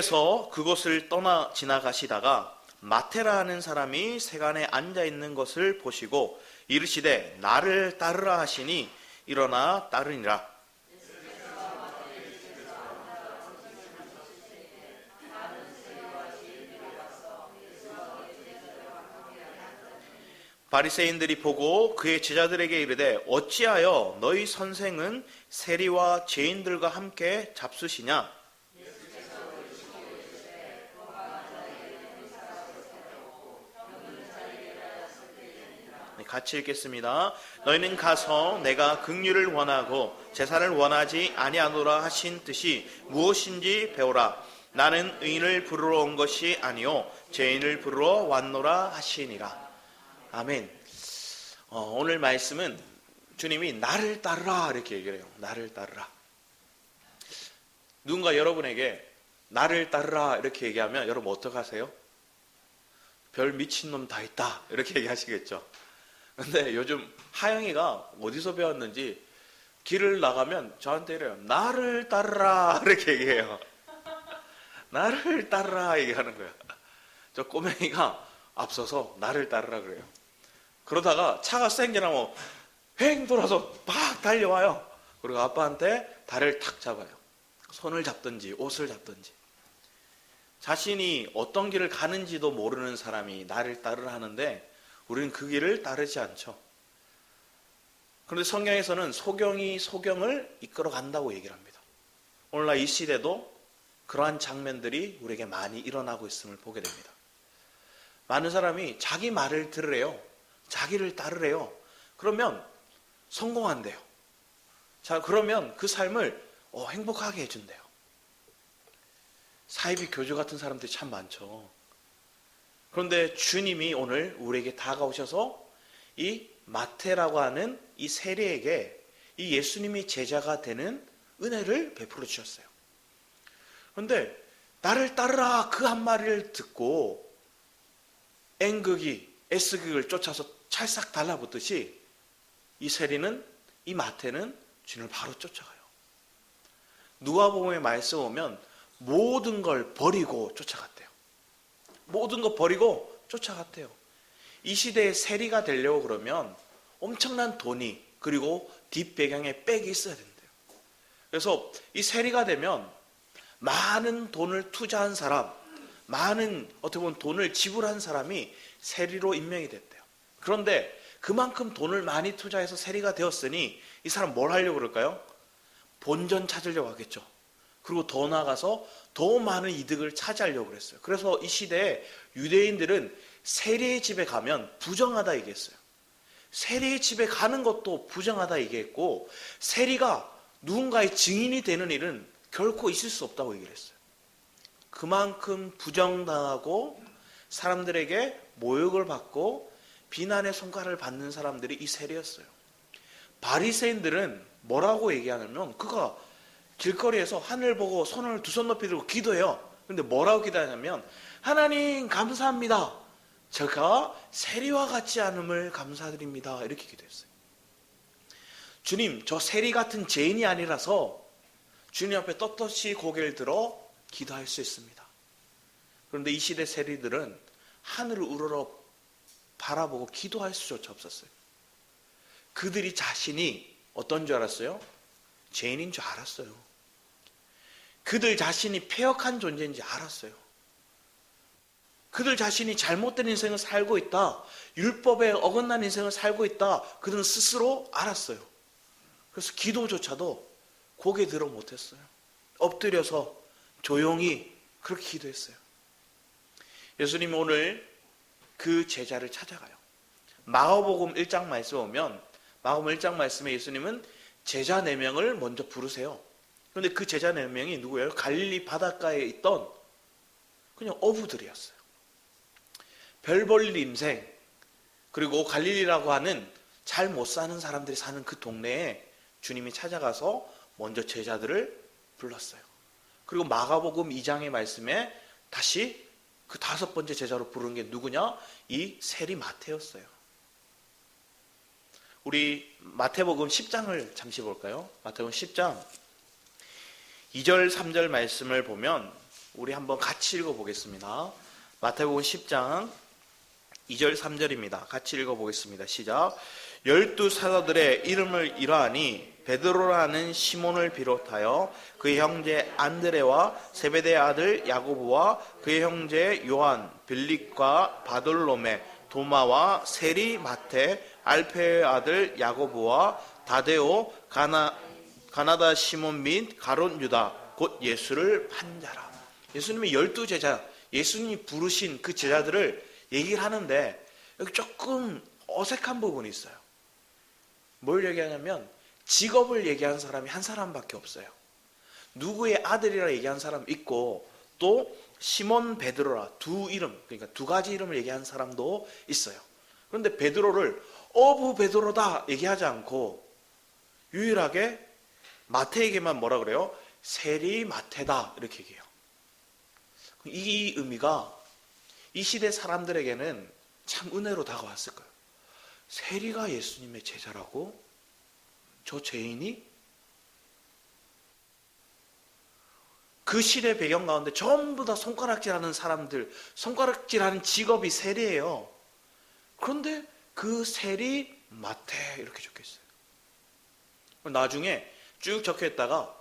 그래서 그곳을 떠나 지나가시다가 마테라 하는 사람이 세간에 앉아 있는 것을 보시고 이르시되 나를 따르라 하시니 일어나 따르니라. 바리새인들이 보고 그의 제자들에게 이르되 어찌하여 너희 선생은 세리와 죄인들과 함께 잡수시냐? 같이 읽겠습니다. 너희는 가서 내가 긍휼을 원하고 제사를 원하지 아니하노라 하신 뜻이 무엇인지 배우라. 나는 의인을 부르러 온 것이 아니요 죄인을 부르러 왔노라 하시니라. 아멘. 오늘 말씀은 주님이 나를 따르라 이렇게 얘기를 해요. 나를 따르라. 누군가 여러분에게 나를 따르라 이렇게 얘기하면 여러분 어떡하세요? 별 미친놈 다 있다 이렇게 얘기하시겠죠. 근데 요즘 하영이가 어디서 배웠는지 길을 나가면 저한테 이래요. 나를 따르라 이렇게 얘기해요. 나를 따르라 얘기하는 거야. 저 꼬맹이가 앞서서 나를 따르라 그래요. 그러다가 차가 생겨나면 횡 돌아서 막 달려와요. 그리고 아빠한테 다리를 탁 잡아요. 손을 잡든지 옷을 잡든지. 자신이 어떤 길을 가는지도 모르는 사람이 나를 따르라 하는데 우리는 그 길을 따르지 않죠. 그런데 성경에서는 소경이 소경을 이끌어 간다고 얘기를 합니다. 오늘날 이 시대도 그러한 장면들이 우리에게 많이 일어나고 있음을 보게 됩니다. 많은 사람이 자기 말을 들으래요. 자기를 따르래요. 그러면 성공한대요. 자, 그러면 그 삶을 행복하게 해준대요. 사이비 교주 같은 사람들이 참 많죠. 그런데 주님이 오늘 우리에게 다가오셔서 이 마태라고 하는 이 세리에게 이 예수님이 제자가 되는 은혜를 베풀어 주셨어요. 그런데 나를 따르라 그 한마디를 듣고 N극이 S극을 쫓아서 찰싹 달라붙듯이 이 세리는 이 마태는 주님을 바로 쫓아가요. 누가복음의 말씀 오면 모든 걸 버리고 쫓아갔대요. 모든 거 버리고 쫓아갔대요. 이 시대의 세리가 되려고 그러면 엄청난 돈이 그리고 뒷배경에 백이 있어야 된대요. 그래서 이 세리가 되면 많은 돈을 투자한 사람, 많은 어떻게 보면 돈을 지불한 사람이 세리로 임명이 됐대요. 그런데 그만큼 돈을 많이 투자해서 세리가 되었으니 이 사람 뭘 하려고 그럴까요? 본전 찾으려고 하겠죠. 그리고 더 나아가서 더 많은 이득을 차지하려고 그랬어요. 그래서 이 시대에 유대인들은 세리의 집에 가면 부정하다 얘기했어요. 세리의 집에 가는 것도 부정하다 얘기했고 세리가 누군가의 증인이 되는 일은 결코 있을 수 없다고 얘기를 했어요. 그만큼 부정당하고 사람들에게 모욕을 받고 비난의 손가락을 받는 사람들이 이 세리였어요. 바리새인들은 뭐라고 얘기하냐면 그가 길거리에서 하늘 보고 손을 두 손 높이 들고 기도해요. 그런데 뭐라고 기도하냐면 하나님 감사합니다. 제가 세리와 같지 않음을 감사드립니다. 이렇게 기도했어요. 주님 저 세리 같은 죄인이 아니라서 주님 앞에 떳떳이 고개를 들어 기도할 수 있습니다. 그런데 이 시대 세리들은 하늘을 우러러 바라보고 기도할 수조차 없었어요. 그들이 자신이 어떤 줄 알았어요? 죄인인 줄 알았어요. 그들 자신이 패역한 존재인지 알았어요. 그들 자신이 잘못된 인생을 살고 있다. 율법에 어긋난 인생을 살고 있다. 그들은 스스로 알았어요. 그래서 기도조차도 고개 들어 못했어요. 엎드려서 조용히 그렇게 기도했어요. 예수님이 오늘 그 제자를 찾아가요. 마가복음 1장 말씀 보면 마가복음 1장 말씀에 예수님은 제자 4명을 먼저 부르세요. 그런데 그 제자 4명이 누구예요? 갈릴리 바닷가에 있던 그냥 어부들이었어요. 별 볼일 인생 그리고 갈릴리라고 하는 잘 못 사는 사람들이 사는 그 동네에 주님이 찾아가서 먼저 제자들을 불렀어요. 그리고 마가복음 2장의 말씀에 다시 그 5번째 제자로 부르는 게 누구냐? 이 세리 마태였어요. 우리 마태복음 10장을 잠시 볼까요? 마태복음 10장 2절 3절 말씀을 보면 우리 한번 같이 읽어보겠습니다. 마태복음 10장 2절 3절입니다. 같이 읽어보겠습니다. 시작. 12사도들의 이름을 이러하니 베드로라는 시몬을 비롯하여 그의 형제 안드레와 세베대의 아들 야고보와 그의 형제 요한, 빌립과 바돌로메, 도마와 세리, 마테, 알페의 아들 야고보와 다데오, 가나다 시몬 및 가롯 유다, 곧 예수를 판 자라. 예수님의 12제자, 예수님이 부르신 그 제자들을 얘기를 하는데 여기 조금 어색한 부분이 있어요. 뭘 얘기하냐면 직업을 얘기한 사람이 한 사람밖에 없어요. 누구의 아들이라 얘기한 사람 있고, 또 시몬 베드로라 두 이름, 그러니까 두 가지 이름을 얘기한 사람도 있어요. 그런데 베드로를 어부 베드로다 얘기하지 않고 유일하게 마태에게만 뭐라 그래요? 세리 마태다 이렇게 얘기해요. 이 의미가 이 시대 사람들에게는 참 은혜로 다가왔을 거예요. 세리가 예수님의 제자라고? 저 죄인이? 그 시대 배경 가운데 전부 다 손가락질하는 사람들, 손가락질하는 직업이 세리예요. 그런데 그 세리 마태 이렇게 적혀있어요. 나중에 쭉 적혀있다가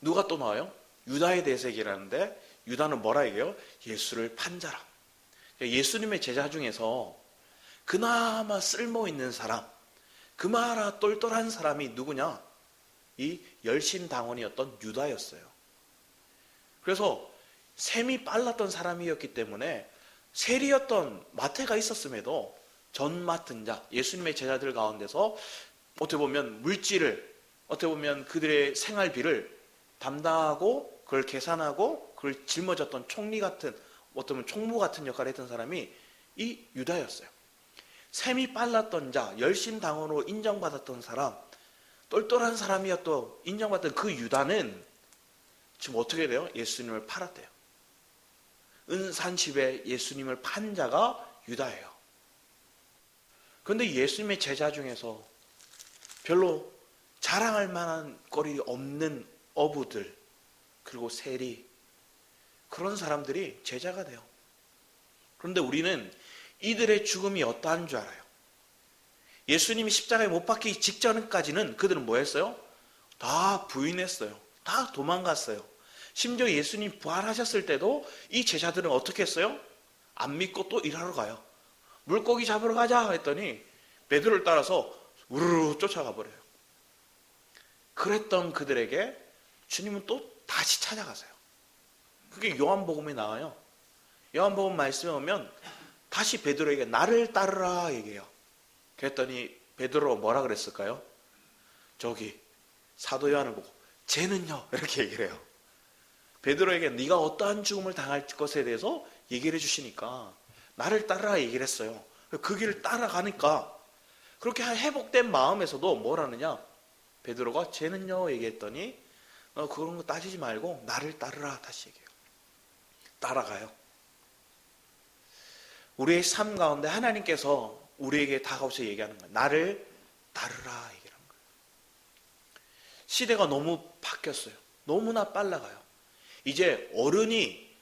누가 또 나와요? 유다에 대해서 얘기를 하는데 유다는 뭐라 얘기해요? 예수를 판 자라. 예수님의 제자 중에서 그나마 쓸모있는 사람, 그나마 똘똘한 사람이 누구냐? 이 열심당원이었던 유다였어요. 그래서 셈이 빨랐던 사람이었기 때문에 세리였던 마태가 있었음에도 전 맡은 자, 예수님의 제자들 가운데서 어떻게 보면 물질을, 어떻게 보면 그들의 생활비를 담당하고 그걸 계산하고 그걸 짊어졌던 총리 같은, 어떻게 보면 총무 같은 역할을 했던 사람이 이 유다였어요. 셈이 빨랐던 자, 열심당원으로 인정받았던 사람, 똘똘한 사람이었던 인정받던 그 유다는 지금 어떻게 돼요? 예수님을 팔았대요. 은산십에 예수님을 판 자가 유다예요. 그런데 예수님의 제자 중에서 별로 자랑할 만한 거리 없는 어부들, 그리고 세리, 그런 사람들이 제자가 돼요. 그런데 우리는 이들의 죽음이 어떠한 줄 알아요? 예수님이 십자가에 못 박히기 직전까지는 그들은 뭐 했어요? 다 부인했어요. 다 도망갔어요. 심지어 예수님 부활하셨을 때도 이 제자들은 어떻게 했어요? 안 믿고 또 일하러 가요. 물고기 잡으러 가자 했더니 베드로를 따라서 우르르 쫓아가 버려요. 그랬던 그들에게 주님은 또 다시 찾아가세요. 그게 요한복음에 나와요. 요한복음 말씀에 오면 다시 베드로에게 나를 따르라 얘기해요. 그랬더니 베드로가 뭐라 그랬을까요? 저기 사도 요한을 보고 쟤는요 이렇게 얘기를 해요. 베드로에게 네가 어떠한 죽음을 당할 것에 대해서 얘기를 해주시니까 나를 따르라 얘기를 했어요. 그 길을 따라가니까 그렇게 회복된 마음에서도 뭘 하느냐, 베드로가 쟤는요 얘기했더니 그런 거 따지지 말고 나를 따르라 다시 얘기해요. 따라가요. 우리의 삶 가운데 하나님께서 우리에게 다가오셔서 얘기하는 거예요. 나를 따르라 얘기하는 거예요. 시대가 너무 바뀌었어요. 너무나 빨라가요. 이제 어른이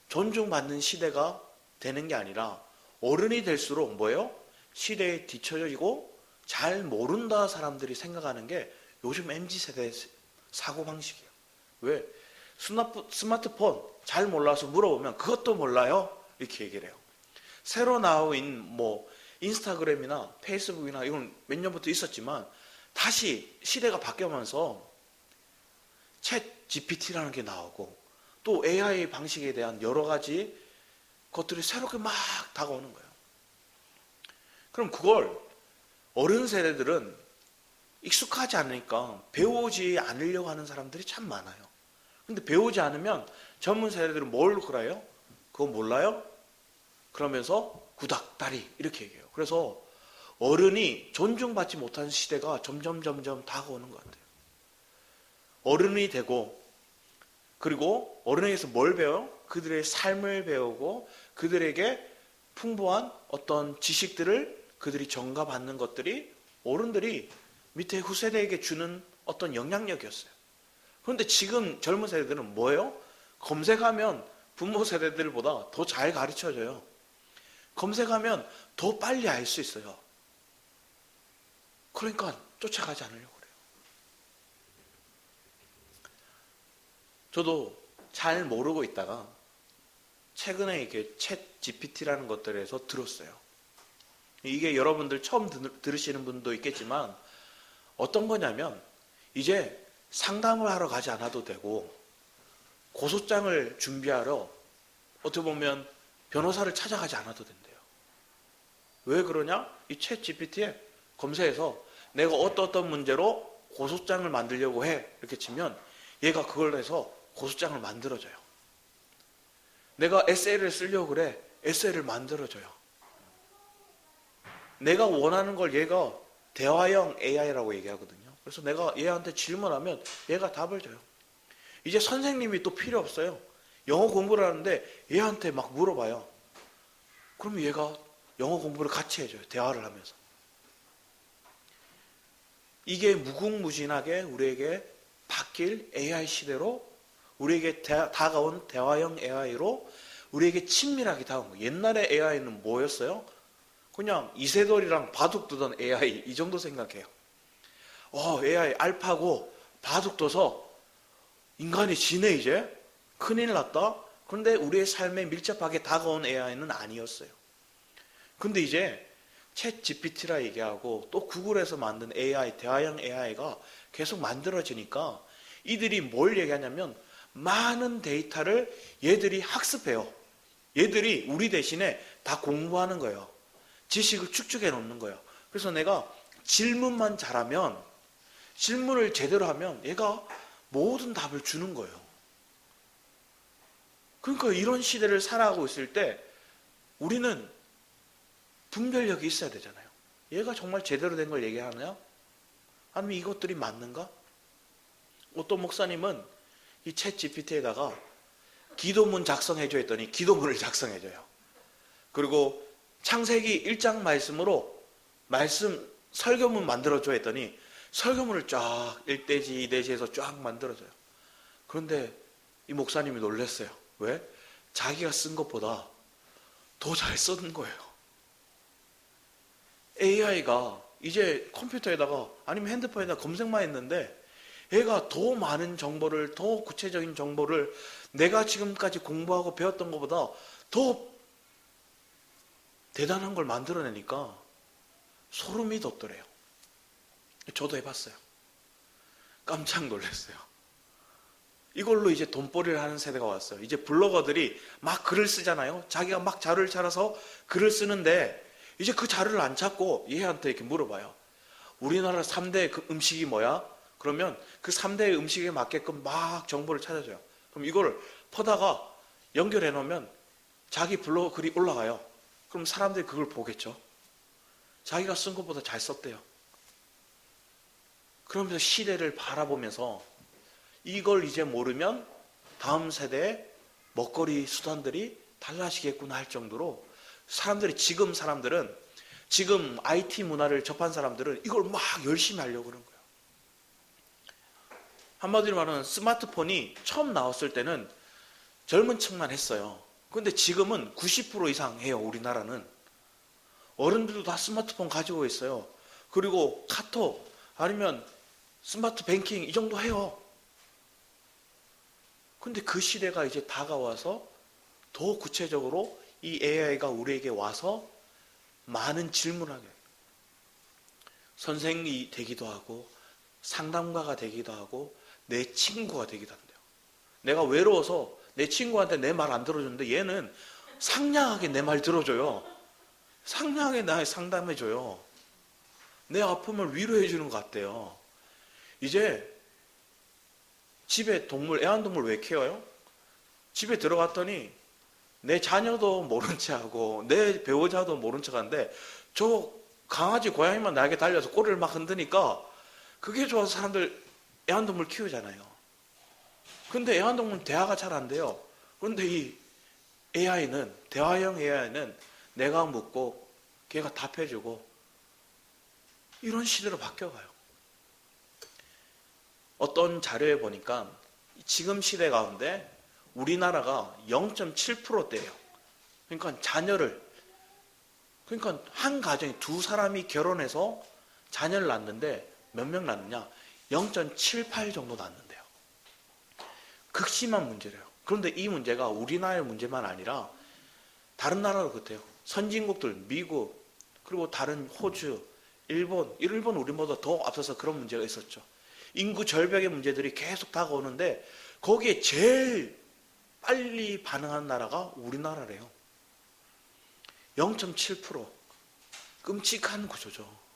존중받는 시대가 되는 게 아니라 어른이 될수록 뭐예요? 시대에 뒤처지고 잘 모른다 사람들이 생각하는 게 요즘 MZ세대의 사고방식이에요. 왜? 스마트폰 잘 몰라서 물어보면 그것도 몰라요? 이렇게 얘기를 해요. 새로 나온 뭐 인스타그램이나 페이스북이나 이건 몇 년부터 있었지만 다시 시대가 바뀌면서 챗 GPT라는 게 나오고 또 AI 방식에 대한 여러 가지 것들이 새롭게 막 다가오는 거예요. 그럼 그걸 어른 세대들은 익숙하지 않으니까 배우지 않으려고 하는 사람들이 참 많아요. 근데 배우지 않으면 젊은 세대들은 뭘 그래요? 그거 몰라요? 그러면서 구닥다리 이렇게 얘기해요. 그래서 어른이 존중받지 못하는 시대가 점점 다가오는 것 같아요. 어른이 되고 그리고 어른에게서 뭘 배워요? 그들의 삶을 배우고 그들에게 풍부한 어떤 지식들을 그들이 전가받는 것들이 어른들이 밑에 후세대에게 주는 어떤 영향력이었어요. 그런데 지금 젊은 세대들은 뭐예요? 검색하면 부모 세대들보다 더 잘 가르쳐줘요. 검색하면 더 빨리 알 수 있어요. 그러니까 쫓아가지 않으려고 그래요. 저도 잘 모르고 있다가 최근에 이게 챗 GPT라는 것들에서 들었어요. 이게 여러분들 처음 들으시는 분도 있겠지만 어떤 거냐면 이제 상담을 하러 가지 않아도 되고 고소장을 준비하러 어떻게 보면 변호사를 찾아가지 않아도 된대요. 왜 그러냐? 이 챗 GPT에 검색해서 내가 어떤 문제로 고소장을 만들려고 해 이렇게 치면 얘가 그걸 해서 고소장을 만들어줘요. 내가 에세이를 쓰려고 그래. 에세이를 만들어줘요. 내가 원하는 걸 얘가 대화형 AI라고 얘기하거든요. 그래서 내가 얘한테 질문하면 얘가 답을 줘요. 이제 선생님이 또 필요 없어요. 영어 공부를 하는데 얘한테 막 물어봐요. 그럼 얘가 영어 공부를 같이 해줘요. 대화를 하면서. 이게 무궁무진하게 우리에게 바뀔 AI 시대로 우리에게 다가온 대화형 AI로 우리에게 친밀하게 다가온 거예요. 옛날에 AI는 뭐였어요? 그냥 이세돌이랑 바둑 두던 AI 이 정도 생각해요. AI 알파고 바둑 둬서 인간이 지네 이제? 큰일 났다? 그런데 우리의 삶에 밀접하게 다가온 AI는 아니었어요. 근데 이제 챗 GPT라 얘기하고 또 구글에서 만든 AI, 대화형 AI가 계속 만들어지니까 이들이 뭘 얘기하냐면 많은 데이터를 얘들이 학습해요. 얘들이 우리 대신에 다 공부하는 거예요. 지식을 축적해 놓는 거예요. 그래서 내가 질문만 잘하면, 질문을 제대로 하면 얘가 모든 답을 주는 거예요. 그러니까 이런 시대를 살아가고 있을 때 우리는 분별력이 있어야 되잖아요. 얘가 정말 제대로 된 걸 얘기하느냐? 아니면 이것들이 맞는가? 어떤 목사님은 이 챗 GPT에다가 기도문 작성해줘 했더니 기도문을 작성해줘요. 그리고 창세기 1장 말씀으로 말씀 설교문 만들어줘 했더니 설교문을 쫙 1대지 2대지에서 쫙 만들어줘요. 그런데 이 목사님이 놀랐어요. 왜? 자기가 쓴 것보다 더 잘 쓰는 거예요. AI가 이제 컴퓨터에다가 아니면 핸드폰에다가 검색만 했는데 얘가 더 많은 정보를, 더 구체적인 정보를 내가 지금까지 공부하고 배웠던 것보다 더 대단한 걸 만들어내니까 소름이 돋더래요. 저도 해봤어요. 깜짝 놀랐어요. 이걸로 이제 돈벌이를 하는 세대가 왔어요. 이제 블로거들이 막 글을 쓰잖아요. 자기가 막 자료를 찾아서 글을 쓰는데 이제 그 자료를 안 찾고 얘한테 이렇게 물어봐요. 우리나라 3대 그 음식이 뭐야? 그러면 그 3대 음식에 맞게끔 막 정보를 찾아줘요. 그럼 이걸 퍼다가 연결해 놓으면 자기 블로그 글이 올라가요. 그럼 사람들이 그걸 보겠죠. 자기가 쓴 것보다 잘 썼대요. 그러면서 시대를 바라보면서 이걸 이제 모르면 다음 세대의 먹거리 수단들이 달라지겠구나 할 정도로 사람들은 지금 IT 문화를 접한 사람들은 이걸 막 열심히 하려고 그러는 거예요. 한마디로 말하면 스마트폰이 처음 나왔을 때는 젊은 층만 했어요. 그런데 지금은 90% 이상 해요. 우리나라는. 어른들도 다 스마트폰 가지고 있어요. 그리고 카톡 아니면 스마트 뱅킹 이 정도 해요. 근데 그 시대가 이제 다가와서 더 구체적으로 이 AI가 우리에게 와서 많은 질문하게 선생이 되기도 하고 상담가가 되기도 하고 내 친구가 되기도 한대요. 내가 외로워서 내 친구한테 내 말 안 들어주는데 얘는 상냥하게 내 말 들어줘요. 상냥하게 나 상담해줘요. 내 아픔을 위로해 주는 것 같대요. 이제 집에 애완동물 왜 키워요? 집에 들어갔더니 내 자녀도 모른 척하고 내 배우자도 모른 척하는데 저 강아지 고양이만 나에게 달려서 꼬리를 막 흔드니까 그게 좋아서 사람들 애완동물 키우잖아요. 근데 애완동물은 대화가 잘 안 돼요. 그런데 이 AI는, 대화형 AI는 내가 묻고 걔가 답해주고 이런 시대로 바뀌어가요. 어떤 자료에 보니까 지금 시대 가운데 우리나라가 0.7%대예요. 그러니까 그러니까 한 가정에 두 사람이 결혼해서 자녀를 낳는데 몇 명 낳느냐? 0.78 정도 낳는데요. 극심한 문제래요. 그런데 이 문제가 우리나라의 문제만 아니라 다른 나라도 그렇대요. 선진국들, 미국, 그리고 다른 호주, 일본 우리보다 더 앞서서 그런 문제가 있었죠. 인구 절벽의 문제들이 계속 다가오는데 거기에 제일 빨리 반응하는 나라가 우리나라래요. 0.7%. 끔찍한 구조죠.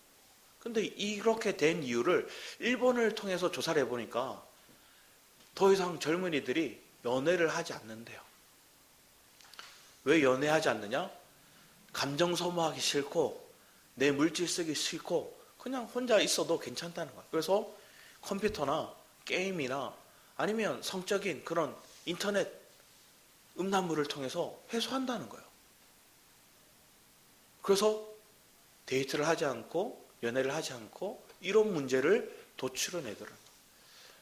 근데 이렇게 된 이유를 일본을 통해서 조사를 해보니까 더 이상 젊은이들이 연애를 하지 않는데요. 왜 연애하지 않느냐? 감정 소모하기 싫고 내 물질 쓰기 싫고 그냥 혼자 있어도 괜찮다는 거예요. 그래서 컴퓨터나 게임이나 아니면 성적인 그런 인터넷 음란물을 통해서 해소한다는 거예요. 그래서 데이트를 하지 않고 연애를 하지 않고 이런 문제를 도출해내더라고요.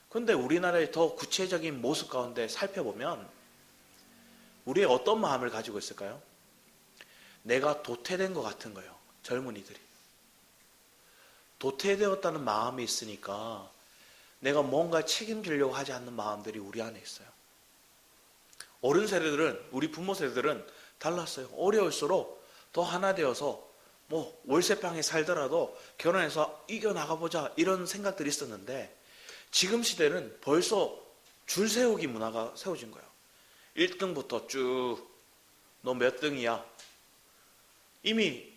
그런데 우리나라의 더 구체적인 모습 가운데 살펴보면 우리의 어떤 마음을 가지고 있을까요? 내가 도태된 것 같은 거예요. 젊은이들이. 도태되었다는 마음이 있으니까 내가 뭔가 책임지려고 하지 않는 마음들이 우리 안에 있어요. 어른 세대들은, 우리 부모 세대들은 달랐어요. 어려울수록 더 하나 되어서 뭐 월세방에 살더라도 결혼해서 이겨나가보자 이런 생각들이 있었는데 지금 시대는 벌써 줄 세우기 문화가 세워진 거예요. 1등부터 쭉 너 몇 등이야. 이미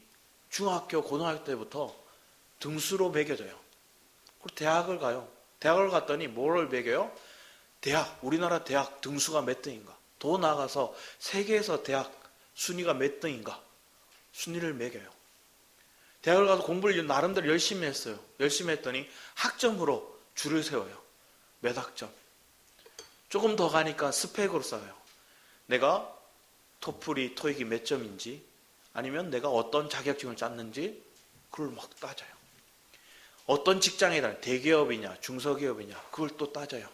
중학교, 고등학교 때부터 등수로 매겨져요. 그리고 대학을 가요. 대학을 갔더니 뭐를 매겨요? 우리나라 대학 등수가 몇 등인가. 더 나아가서 세계에서 대학 순위가 몇 등인가. 순위를 매겨요. 대학을 가서 공부를 나름대로 열심히 했어요. 열심히 했더니 학점으로 줄을 세워요. 몇 학점. 조금 더 가니까 스펙으로 쌓아요. 내가 토플이, 토익이 몇 점인지 아니면 내가 어떤 자격증을 땄는지 그걸 막 따져요. 어떤 직장이다, 대기업이냐 중소기업이냐 그걸 또 따져요.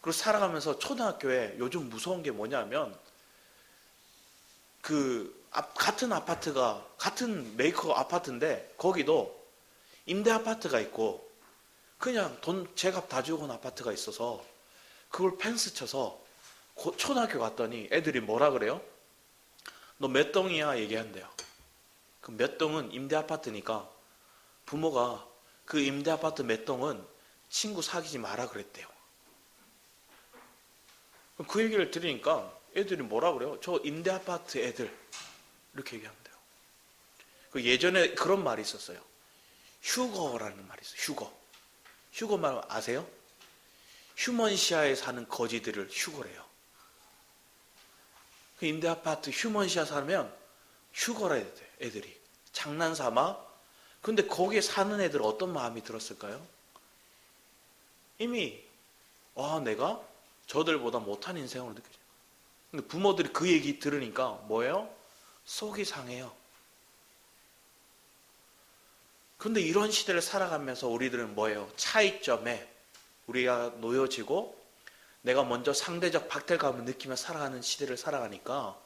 그리고 살아가면서 초등학교에 요즘 무서운 게 뭐냐면 같은 아파트가 같은 메이커 아파트인데 거기도 임대 아파트가 있고 그냥 돈 제값 다 주고 온 아파트가 있어서 그걸 펜스 쳐서 초등학교 갔더니 애들이 뭐라 그래요? 너 몇 동이야? 얘기한대요. 그 몇 동은 임대 아파트니까 부모가 그 임대 아파트 몇 동은 친구 사귀지 마라 그랬대요. 그 얘기를 들으니까 애들이 뭐라 그래요? 저 임대 아파트 애들 이렇게 얘기한대요. 그 예전에 그런 말이 있었어요. 휴거라는 말이 있어요. 휴거 말 아세요? 휴먼시아에 사는 거지들을 휴거래요. 그 임대 아파트 휴먼시아 살면 휴거라 해야 돼. 애들이 장난삼아. 근데 거기에 사는 애들 어떤 마음이 들었을까요? 이미 내가 저들보다 못한 인생으로 느껴져요. 근데 부모들이 그 얘기 들으니까 뭐예요? 속이 상해요. 근데 이런 시대를 살아가면서 우리들은 뭐예요? 차이점에 우리가 놓여지고 내가 먼저 상대적 박탈감을 느끼며 살아가는 시대를 살아가니까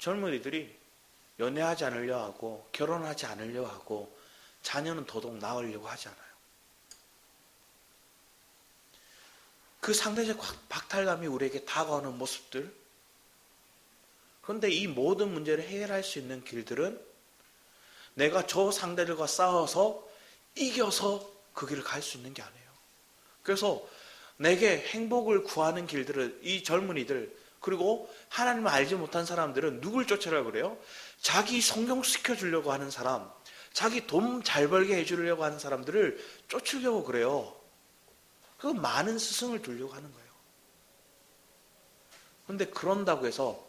젊은이들이 연애하지 않으려 하고 결혼하지 않으려 하고 자녀는 더더욱 낳으려고 하지 않아요. 그 상대적 박탈감이 우리에게 다가오는 모습들. 그런데 이 모든 문제를 해결할 수 있는 길들은 내가 저 상대들과 싸워서 이겨서 그 길을 갈 수 있는 게 아니에요. 그래서 내게 행복을 구하는 길들을 이 젊은이들 그리고 하나님을 알지 못한 사람들은 누굴 쫓으려고 그래요? 자기 성공시켜주려고 하는 사람, 자기 돈 잘 벌게 해주려고 하는 사람들을 쫓으려고 그래요. 그 많은 스승을 두려고 하는 거예요. 그런데 그런다고 해서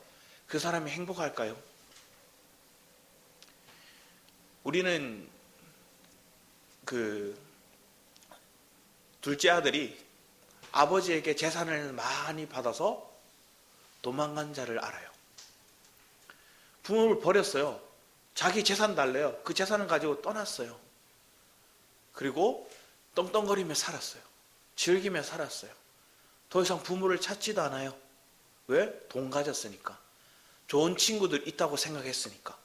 그 사람이 행복할까요? 우리는 둘째 아들이 아버지에게 재산을 많이 받아서 도망간 자를 알아요. 부모를 버렸어요. 자기 재산 달래요. 그 재산을 가지고 떠났어요. 그리고 떵떵거리며 살았어요. 즐기며 살았어요. 더 이상 부모를 찾지도 않아요. 왜? 돈 가졌으니까. 좋은 친구들 있다고 생각했으니까.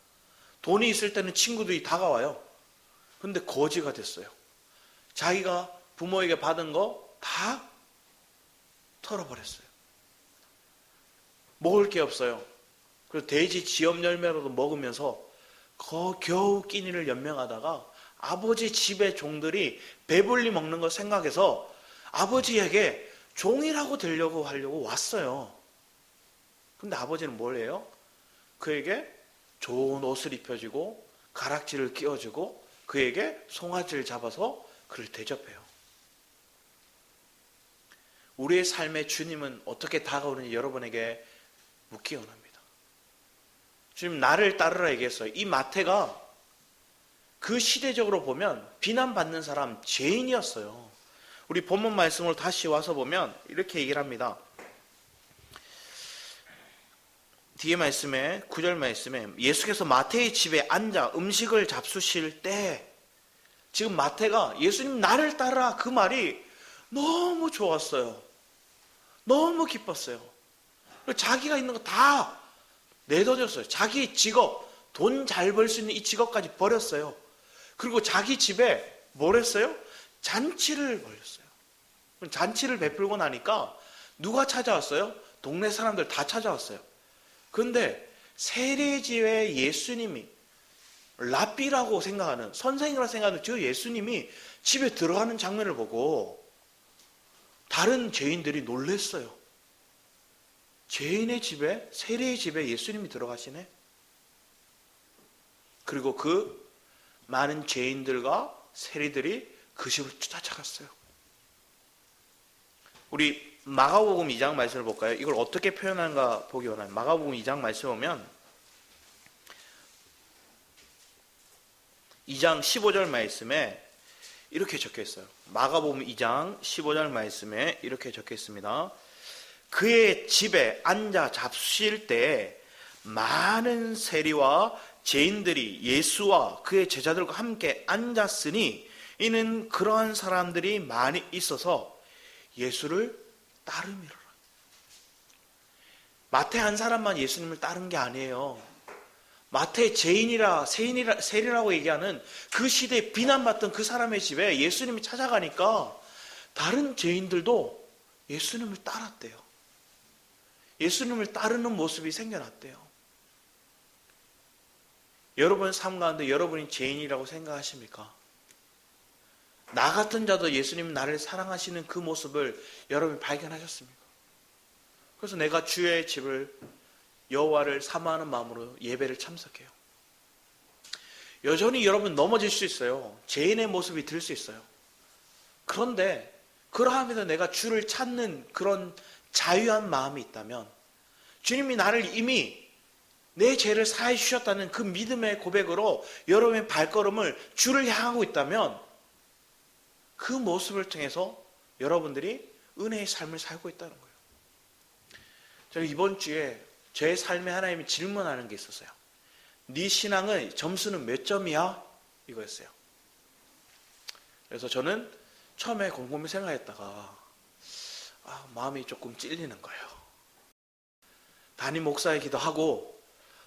돈이 있을 때는 친구들이 다가와요. 근데 거지가 됐어요. 자기가 부모에게 받은 거 다 털어버렸어요. 먹을 게 없어요. 그리고 돼지 지엽 열매라도 먹으면서 겨우 끼니를 연명하다가 아버지 집의 종들이 배불리 먹는 걸 생각해서 아버지에게 종이라고 하려고 왔어요. 근데 아버지는 뭘 해요? 그에게 좋은 옷을 입혀주고 가락지를 끼워주고 그에게 송아지를 잡아서 그를 대접해요. 우리의 삶의 주님은 어떻게 다가오는지 여러분에게 묻기 원합니다. 주님 나를 따르라 얘기했어요. 이 마태가 그 시대적으로 보면 비난받는 사람 죄인이었어요. 우리 본문 말씀으로 다시 와서 보면 이렇게 얘기를 합니다. 뒤에 말씀에 9절 말씀에 예수께서 마태의 집에 앉아 음식을 잡수실 때 지금 마태가 예수님 나를 따라 그 말이 너무 좋았어요. 너무 기뻤어요. 자기가 있는 거 다 내던졌어요. 자기 직업, 돈 잘 벌 수 있는 이 직업까지 버렸어요. 그리고 자기 집에 뭘 했어요? 잔치를 벌였어요. 잔치를 베풀고 나니까 누가 찾아왔어요? 동네 사람들 다 찾아왔어요. 그런데 세례지에 예수님이 랍비라고 생각하는 선생이라고 생각하는 저 예수님이 집에 들어가는 장면을 보고 다른 죄인들이 놀랐어요. 죄인의 집에 세례의 집에 예수님이 들어가시네. 그리고 그 많은 죄인들과 세리들이 그 집을 쫓아갔어요. 우리 마가복음 2장 말씀을 볼까요? 이걸 어떻게 표현하는가 보기 원해요. 마가복음 2장 말씀 보면 2장 15절 말씀에 이렇게 적혀 있어요. 마가복음 2장 15절 말씀에 이렇게 적혀 있습니다. 그의 집에 앉아 잡수실 때 많은 세리와 죄인들이 예수와 그의 제자들과 함께 앉았으니 이는 그러한 사람들이 많이 있어서 예수를 따름이로라. 마태 한 사람만 예수님을 따른 게 아니에요. 마태 죄인이라 세리라고 얘기하는 그 시대에 비난받던 그 사람의 집에 예수님이 찾아가니까 다른 죄인들도 예수님을 따랐대요. 예수님을 따르는 모습이 생겨났대요. 여러분 삶 가운데 여러분이 죄인이라고 생각하십니까? 나 같은 자도 예수님 나를 사랑하시는 그 모습을 여러분이 발견하셨습니까? 그래서 내가 주의 집을 여호와를 사모하는 마음으로 예배를 참석해요. 여전히 여러분 넘어질 수 있어요. 죄인의 모습이 들 수 있어요. 그런데 그러함에도 내가 주를 찾는 그런 자유한 마음이 있다면 주님이 나를 이미 내 죄를 사해 주셨다는 그 믿음의 고백으로 여러분의 발걸음을 주를 향하고 있다면 그 모습을 통해서 여러분들이 은혜의 삶을 살고 있다는 거예요. 저는 이번 주에 제 삶에 하나님이 질문하는 게 있었어요. 네 신앙의 점수는 몇 점이야? 이거였어요. 그래서 저는 처음에 곰곰이 생각했다가 마음이 조금 찔리는 거예요. 담임 목사의 기도하고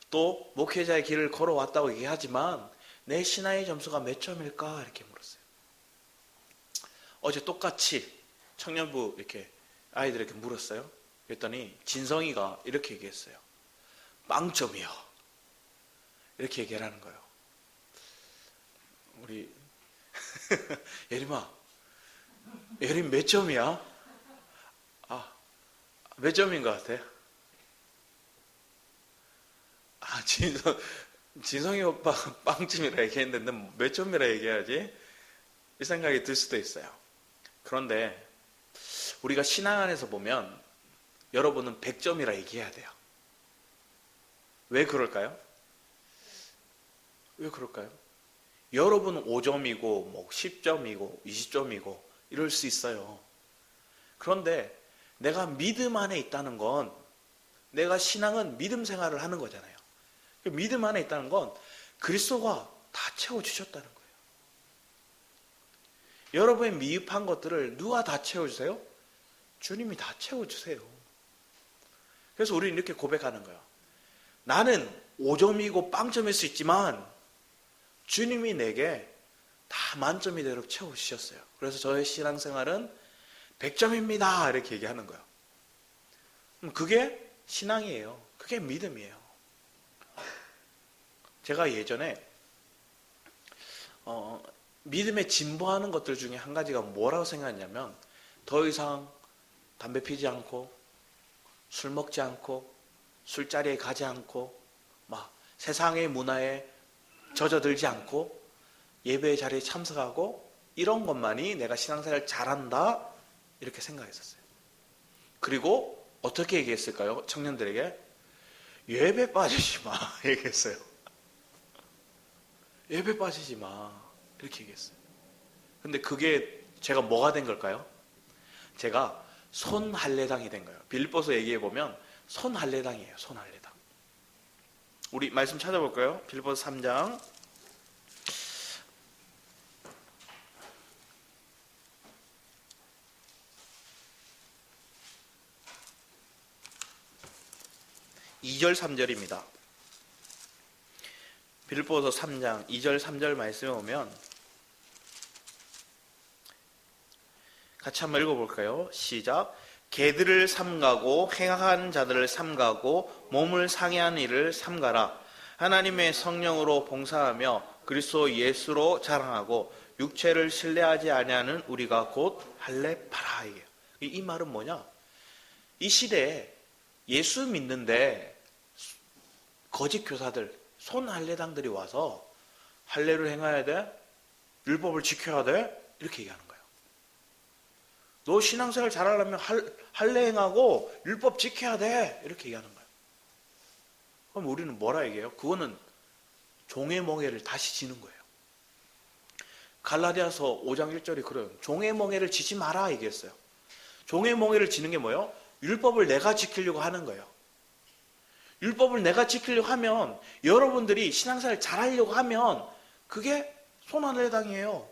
또 목회자의 길을 걸어왔다고 얘기하지만 내 신앙의 점수가 몇 점일까? 이렇게 물었어요. 어제 똑같이 청년부 이렇게 아이들에게 물었어요. 그랬더니 진성이가 이렇게 얘기했어요. 빵점이요. 이렇게 얘기를 하는 거예요. 우리 예림아, 예림 몇 점이야? 몇 점인 것 같아? 진성이 오빠 빵점이라 얘기했는데 몇 점이라 얘기해야지? 이 생각이 들 수도 있어요. 그런데 우리가 신앙 안에서 보면 여러분은 100점이라 얘기해야 돼요. 왜 그럴까요? 왜 그럴까요? 여러분은 5점이고 뭐 10점이고 20점이고 이럴 수 있어요. 그런데 내가 믿음 안에 있다는 건 내가 신앙은 믿음 생활을 하는 거잖아요. 믿음 안에 있다는 건 그리스도가 다 채워주셨다는 거예요. 여러분의 미흡한 것들을 누가 다 채워주세요? 주님이 다 채워주세요. 그래서 우리는 이렇게 고백하는 거예요. 나는 5점이고 빵점일 수 있지만 주님이 내게 다 만점이 되도록 채워주셨어요. 그래서 저의 신앙생활은 100점입니다. 이렇게 얘기하는 거예요. 그게 신앙이에요. 그게 믿음이에요. 제가 예전에 믿음에 진보하는 것들 중에 한 가지가 뭐라고 생각했냐면, 더 이상 담배 피지 않고 술 먹지 않고 술자리에 가지 않고 막 세상의 문화에 젖어들지 않고 예배의 자리에 참석하고 이런 것만이 내가 신앙생활을 잘한다, 이렇게 생각했었어요. 그리고 어떻게 얘기했을까요? 청년들에게 예배 빠지지 마 얘기했어요. 예배 빠지지 마 이렇게 얘기했어요. 근데 그게 제가 뭐가 된 걸까요? 제가 손할례당이 된 거예요. 빌립보서 얘기해 보면 손할례당이에요. 손할례당. 우리 말씀 찾아볼까요? 빌립보서 3장 2절 3절입니다. 빌립보서 3장 2절 3절 말씀에 오면 같이 한번 읽어볼까요? 시작. 개들을 삼가고 행악한 자들을 삼가고 몸을 상해한 이를 삼가라. 하나님의 성령으로 봉사하며 그리스도 예수로 자랑하고 육체를 신뢰하지 아니하는 우리가 곧 할례파라. 이 말은 뭐냐? 이 시대에 예수 믿는데 거짓 교사들, 손할례당들이 와서 할례를 행해야 돼? 율법을 지켜야 돼? 이렇게 얘기하는 거예요. 너 신앙생활 잘하려면 할례 행하고 율법 지켜야 돼. 이렇게 얘기하는 거예요. 그럼 우리는 뭐라 얘기해요? 그거는 종의 멍에를 다시 지는 거예요. 갈라디아서 5장 1절이 그래요. 종의 멍에를 지지 마라 얘기했어요. 종의 멍에를 지는 게 뭐예요? 율법을 내가 지키려고 하는 거예요. 율법을 내가 지키려고 하면, 여러분들이 신앙생활 잘하려고 하면 그게 손할례당이에요.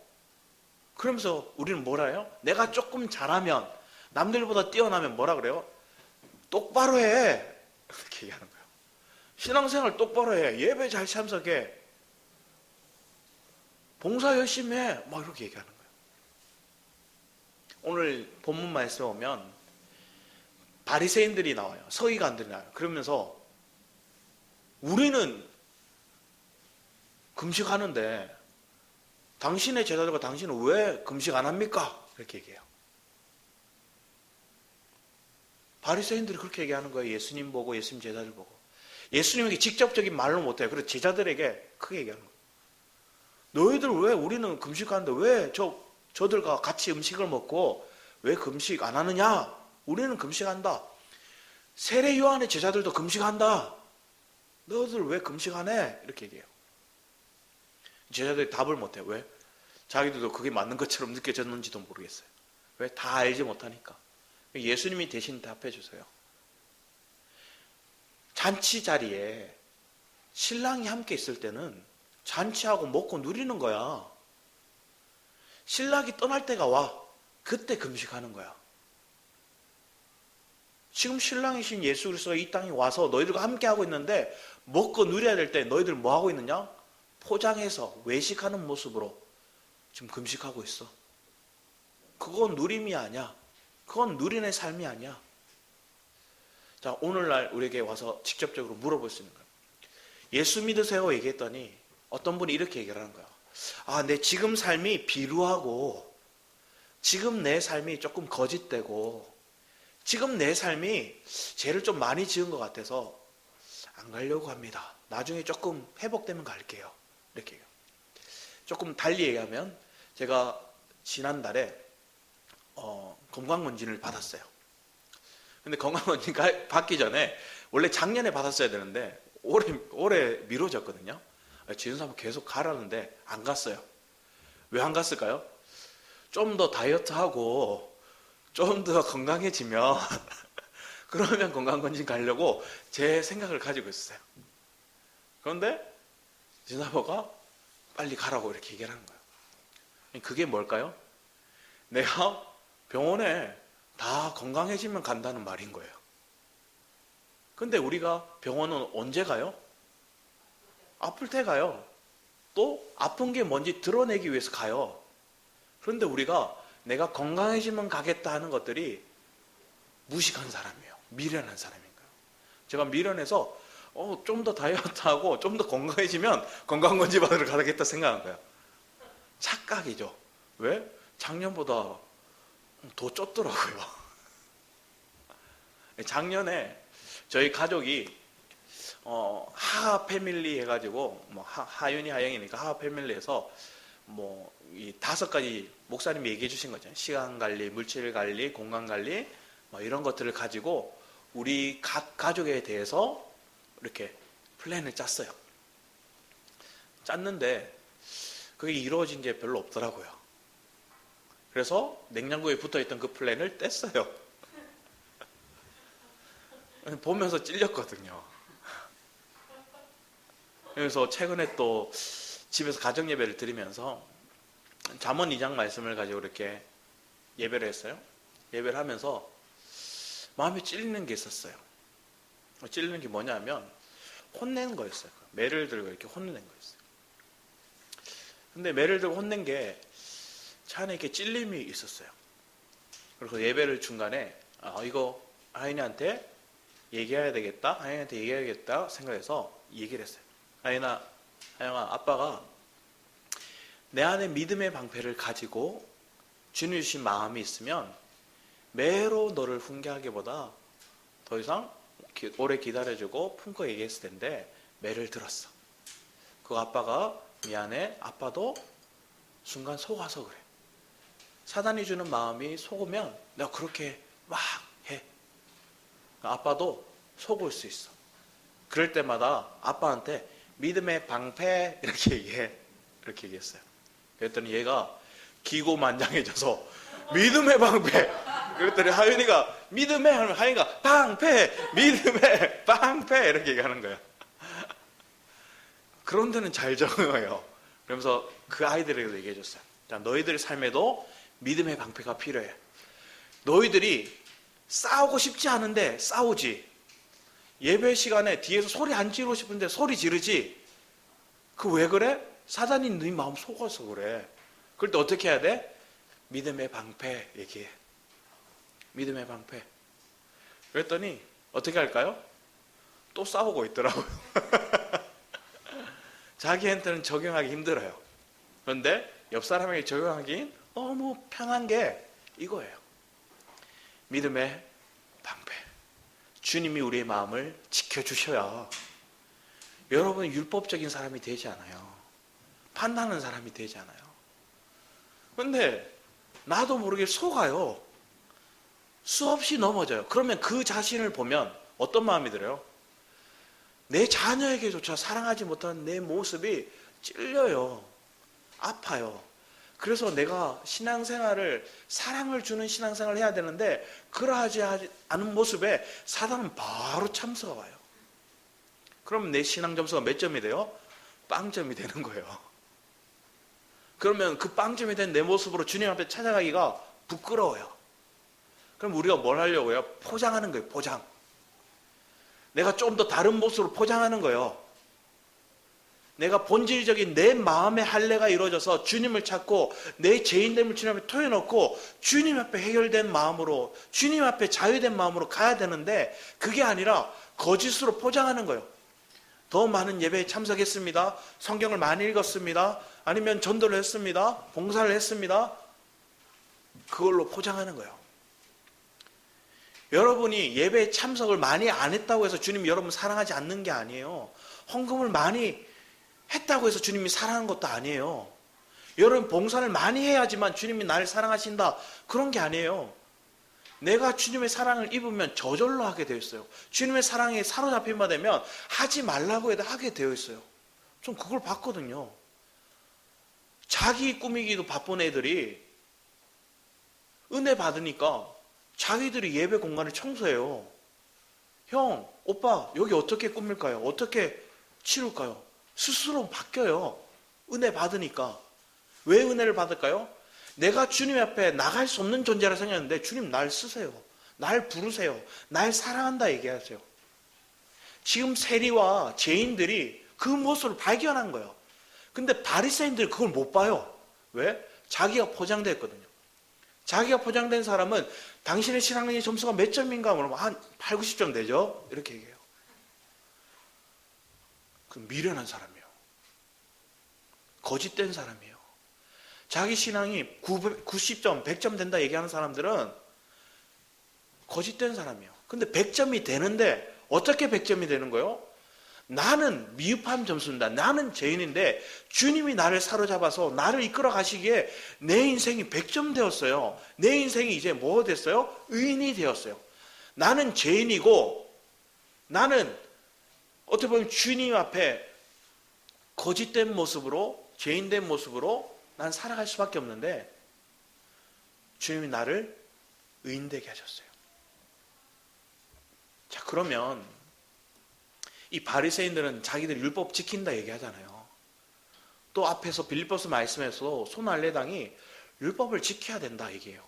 그러면서 우리는 뭐라 해요? 내가 조금 잘하면, 남들보다 뛰어나면 뭐라 그래요? 똑바로 해. 이렇게 얘기하는 거예요. 신앙생활 똑바로 해. 예배 잘 참석해. 봉사 열심히 해. 막 이렇게 얘기하는 거예요. 오늘 본문 말씀에 오면 바리새인들이 나와요. 서기관들이 나와요. 그러면서 우리는 금식하는데 당신의 제자들과 당신은 왜 금식 안 합니까? 이렇게 얘기해요. 바리새인들이 그렇게 얘기하는 거예요. 예수님 보고, 예수님 제자들 보고. 예수님에게 직접적인 말로 못해요. 그래서 제자들에게 크게 얘기하는 거예요. 너희들 왜, 우리는 금식하는데 왜 저들과 같이 음식을 먹고 왜 금식 안 하느냐? 우리는 금식한다. 세례 요한의 제자들도 금식한다. 너희들 왜 금식 안 해? 이렇게 얘기해요. 제자들이 답을 못해요. 왜? 자기들도 그게 맞는 것처럼 느껴졌는지도 모르겠어요. 왜? 다 알지 못하니까. 예수님이 대신 답해 주세요. 잔치 자리에 신랑이 함께 있을 때는 잔치하고 먹고 누리는 거야. 신랑이 떠날 때가 와. 그때 금식하는 거야. 지금 신랑이신 예수 그리스도가 이 땅에 와서 너희들과 함께 하고 있는데, 먹고 누려야 될 때 너희들 뭐 하고 있느냐? 포장해서 외식하는 모습으로 지금 금식하고 있어. 그건 누림이 아니야. 그건 누리는 삶이 아니야. 자, 오늘날 우리에게 와서 직접적으로 물어볼 수 있는 거예요. 예수 믿으세요 얘기했더니 어떤 분이 이렇게 얘기를 하는 거야. 아, 내 지금 삶이 비루하고, 지금 내 삶이 조금 거짓되고, 지금 내 삶이 죄를 좀 많이 지은 것 같아서 안 가려고 합니다. 나중에 조금 회복되면 갈게요. 이렇게 얘기해요. 조금 달리 얘기하면, 제가 지난달에 건강검진을 받았어요. 근데 건강검진 받기 전에 원래 작년에 받았어야 되는데 올해 미뤄졌거든요. 지은사람 계속 가라는데 안 갔어요. 왜 안 갔을까요? 좀 더 다이어트하고 좀 더 건강해지면 그러면 건강검진 가려고 제 생각을 가지고 있었어요. 그런데 지은사모가 빨리 가라고 이렇게 얘기를 하는 거예요. 그게 뭘까요? 내가 병원에 다 건강해지면 간다는 말인 거예요. 근데 우리가 병원은 언제 가요? 아플 때 가요. 또 아픈 게 뭔지 드러내기 위해서 가요. 그런데 우리가 내가 건강해지면 가겠다 하는 것들이 무식한 사람이에요. 미련한 사람인가요? 제가 미련해서 좀 더 다이어트하고 좀 더 건강해지면 건강검진 받으러 가겠다 생각한 거예요. 착각이죠. 왜? 작년보다 더 쪘더라고요. 작년에 저희 가족이 하하 패밀리 해가지고 뭐 하윤이 하영이니까 하하 패밀리에서 뭐 이 5가지 목사님이 얘기해 주신 거잖아요. 시간 관리, 물질 관리, 공간 관리 뭐 이런 것들을 가지고 우리 각 가족에 대해서 이렇게 플랜을 짰어요. 짰는데 그게 이루어진 게 별로 없더라고요. 그래서 냉장고에 붙어있던 그 플랜을 뗐어요. 보면서 찔렸거든요. 그래서 최근에 또 집에서 가정 예배를 드리면서 잠언 2장 말씀을 가지고 이렇게 예배를 했어요. 예배를 하면서 마음에 찔리는 게 있었어요. 찔리는 게 뭐냐면 혼내는 거였어요. 매를 들고 이렇게 혼내는 거였어요. 근데 매를 들고 혼낸 게 차 안에 이렇게 찔림이 있었어요. 그래서 예배를 중간에 이거 하인이한테 얘기해야 되겠다, 하영이한테 얘기해야겠다 생각해서 얘기를 했어요. 하영아, 아빠가 내 안에 믿음의 방패를 가지고 주님 주신 마음이 있으면 매로 너를 훈계하기보다 더 이상 오래 기다려주고 품고 얘기했을 텐데 매를 들었어. 그 아빠가 미안해, 아빠도 순간 속아서 그래. 사단이 주는 마음이 속으면 내가 그렇게 막 해. 아빠도 속을 수 있어. 그럴 때마다 아빠한테 믿음의 방패 이렇게 얘기해. 이렇게 얘기했어요. 그랬더니 얘가 기고만장해져서 믿음의 방패. 그랬더니 하윤이가 믿음의 하면 하윤이가 방패, 믿음의 방패 이렇게 얘기하는 거야. 그런 데는 잘 적응해요. 그러면서 그 아이들에게도 얘기해 줬어요. 자, 너희들의 삶에도 믿음의 방패가 필요해. 너희들이 싸우고 싶지 않은데 싸우지. 예배 시간에 뒤에서 소리 안 지르고 싶은데 소리 지르지. 그 왜 그래? 사단이 네 마음 속아서 그래. 그럴 때 어떻게 해야 돼? 믿음의 방패 얘기해. 믿음의 방패. 그랬더니 어떻게 할까요? 또 싸우고 있더라고요. 자기한테는 적용하기 힘들어요. 그런데 옆 사람에게 적용하기는 너무 편한 게 이거예요. 믿음의 방패. 주님이 우리의 마음을 지켜주셔야 여러분 율법적인 사람이 되지 않아요. 판단하는 사람이 되지 않아요. 그런데 나도 모르게 속아요. 수없이 넘어져요. 그러면 그 자신을 보면 어떤 마음이 들어요? 내 자녀에게조차 사랑하지 못하는 내 모습이 찔려요. 아파요. 그래서 내가 신앙생활을 사랑을 주는 신앙생활을 해야 되는데 그러하지 않은 모습에 사단은 바로 참수가 와요. 그럼 내 신앙 점수가 몇 점이 돼요? 빵점이 되는 거예요. 그러면 그 빵점이 된 내 모습으로 주님 앞에 찾아가기가 부끄러워요. 그럼 우리가 뭘 하려고요? 포장하는 거예요. 포장. 내가 좀 더 다른 모습으로 포장하는 거예요. 내가 본질적인 내 마음의 할례가 이루어져서 주님을 찾고 내 죄인됨을 주님 앞에 토해놓고 주님 앞에 해결된 마음으로 주님 앞에 자유된 마음으로 가야 되는데 그게 아니라 거짓으로 포장하는 거예요. 더 많은 예배에 참석했습니다. 성경을 많이 읽었습니다. 아니면 전도를 했습니다. 봉사를 했습니다. 그걸로 포장하는 거예요. 여러분이 예배에 참석을 많이 안 했다고 해서 주님이 여러분 사랑하지 않는 게 아니에요. 헌금을 많이 했다고 해서 주님이 사랑하는 것도 아니에요. 여러분 봉사를 많이 해야지만 주님이 나를 사랑하신다. 그런 게 아니에요. 내가 주님의 사랑을 입으면 저절로 하게 되어 있어요. 주님의 사랑에 사로잡힌 바 되면 하지 말라고 해도 하게 되어 있어요. 좀 그걸 봤거든요. 자기 꾸미기도 바쁜 애들이 은혜 받으니까 자기들이 예배 공간을 청소해요. 형, 오빠 여기 어떻게 꾸밀까요? 어떻게 치울까요? 스스로 바뀌어요. 은혜 받으니까. 왜 은혜를 받을까요? 내가 주님 앞에 나갈 수 없는 존재라 생각했는데 주님 날 쓰세요. 날 부르세요. 날 사랑한다 얘기하세요. 지금 세리와 죄인들이 그 모습을 발견한 거예요. 근데 바리새인들이 그걸 못 봐요. 왜? 자기가 포장됐거든요. 자기가 포장된 사람은 당신의 신앙의 점수가 몇 점인가 물으면 한 8, 90점 되죠? 이렇게 얘기해요. 그 미련한 사람이에요. 거짓된 사람이에요. 자기 신앙이 90점, 100점 된다 얘기하는 사람들은 거짓된 사람이에요. 근데 100점이 되는데 어떻게 100점이 되는 거예요? 나는 미흡한 점수입니다. 나는 죄인인데 주님이 나를 사로잡아서 나를 이끌어 가시기에 내 인생이 100점 되었어요. 내 인생이 이제 뭐 됐어요? 의인이 되었어요. 나는 죄인이고 나는 어떻게 보면 주님 앞에 거짓된 모습으로, 죄인된 모습으로 난 살아갈 수밖에 없는데 주님이 나를 의인되게 하셨어요. 자, 그러면 이 바리새인들은 자기들 율법 지킨다 얘기하잖아요. 또 앞에서 빌립보서 말씀에서 손할례당이 율법을 지켜야 된다 얘기해요.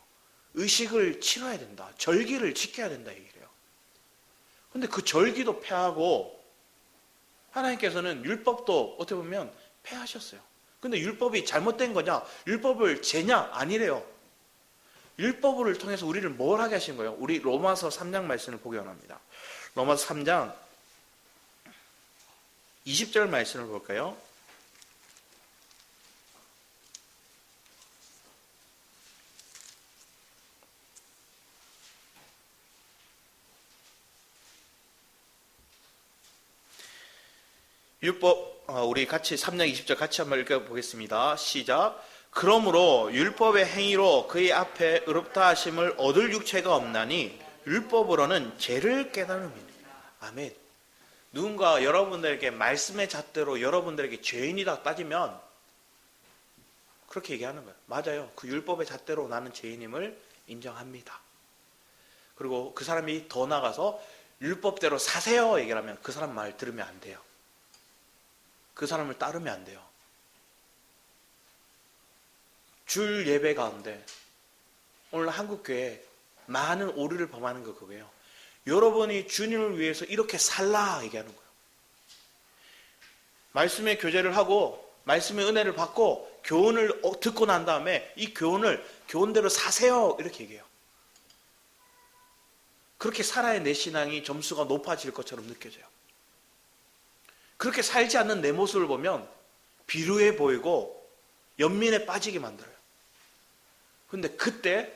의식을 치러야 된다. 절기를 지켜야 된다 얘기해요. 근데 그 절기도 폐하고 하나님께서는 율법도 어떻게 보면 폐하셨어요. 근데 율법이 잘못된 거냐? 율법을 재냐? 아니래요. 율법을 통해서 우리를 뭘 하게 하신 거예요? 우리 로마서 3장 말씀을 보기 원합니다. 로마서 3장 20절 말씀을 볼까요? 율법, 우리 같이 3장 20절 같이 한번 읽어보겠습니다. 시작. 그러므로 율법의 행위로 그의 앞에 의롭다 하심을 얻을 육체가 없나니 율법으로는 죄를 깨달음이니. 아멘. 누군가 여러분들에게 말씀의 잣대로 여러분들에게 죄인이다 따지면 그렇게 얘기하는 거예요. 맞아요. 그 율법의 잣대로 나는 죄인임을 인정합니다. 그리고 그 사람이 더 나가서 율법대로 사세요 얘기를 하면 그 사람 말 들으면 안 돼요. 그 사람을 따르면 안 돼요. 줄 예배 가운데 오늘 한국교회 많은 오류를 범하는 거 그거예요. 여러분이 주님을 위해서 이렇게 살라 얘기하는 거예요. 말씀의 교제를 하고 말씀의 은혜를 받고 교훈을 듣고 난 다음에 이 교훈대로 사세요 이렇게 얘기해요. 그렇게 살아야 내 신앙이 점수가 높아질 것처럼 느껴져요. 그렇게 살지 않는 내 모습을 보면 비루해 보이고 연민에 빠지게 만들어요. 근데 그때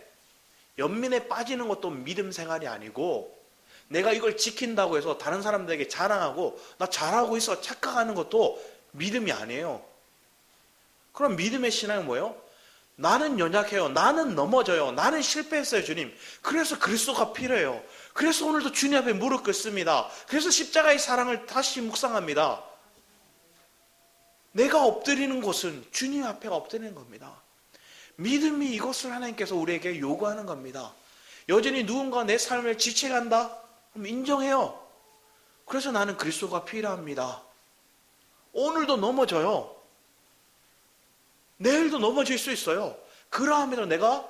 연민에 빠지는 것도 믿음 생활이 아니고 내가 이걸 지킨다고 해서 다른 사람들에게 자랑하고 나 잘하고 있어 착각하는 것도 믿음이 아니에요. 그럼 믿음의 신앙은 뭐예요? 나는 연약해요. 나는 넘어져요. 나는 실패했어요, 주님. 그래서 그리스도가 필요해요. 그래서 오늘도 주님 앞에 무릎 꿇습니다. 그래서 십자가의 사랑을 다시 묵상합니다. 내가 엎드리는 곳은 주님 앞에 엎드리는 겁니다. 믿음이 이것을 하나님께서 우리에게 요구하는 겁니다. 여전히 누군가 내 삶을 지체한다? 그럼 인정해요. 그래서 나는 그리스도가 필요합니다. 오늘도 넘어져요. 내일도 넘어질 수 있어요. 그러함에도 내가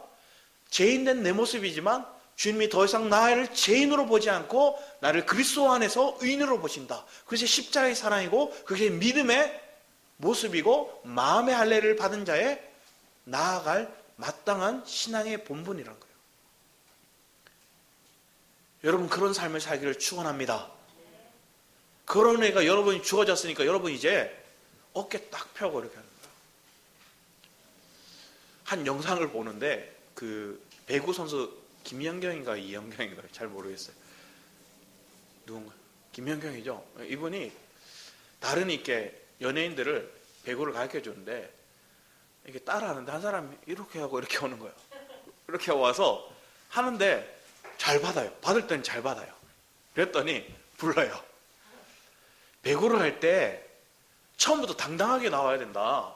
죄인된 내 모습이지만 주님이 더 이상 나를 죄인으로 보지 않고 나를 그리스도 안에서 의인으로 보신다. 그것이 십자가의 사랑이고 그게 믿음의 모습이고 마음의 할례를 받은 자의 나아갈 마땅한 신앙의 본분이란 거예요. 여러분 그런 삶을 살기를 축원합니다. 그런 애가 여러분이 주어졌으니까 여러분 이제 어깨 딱 펴고 이렇게 하는 거예요. 한 영상을 보는데 그 배구 선수 김연경인가 이연경인가 잘 모르겠어요. 누군가 김연경이죠. 이분이 다른 이렇게 연예인들을 배구를 가르쳐 주는데 이렇게 따라하는데 한 사람이 이렇게 하고 이렇게 오는 거예요. 이렇게 와서 하는데 잘 받아요. 받을 때는 잘 받아요. 그랬더니 불러요. 배구를 할 때 처음부터 당당하게 나와야 된다.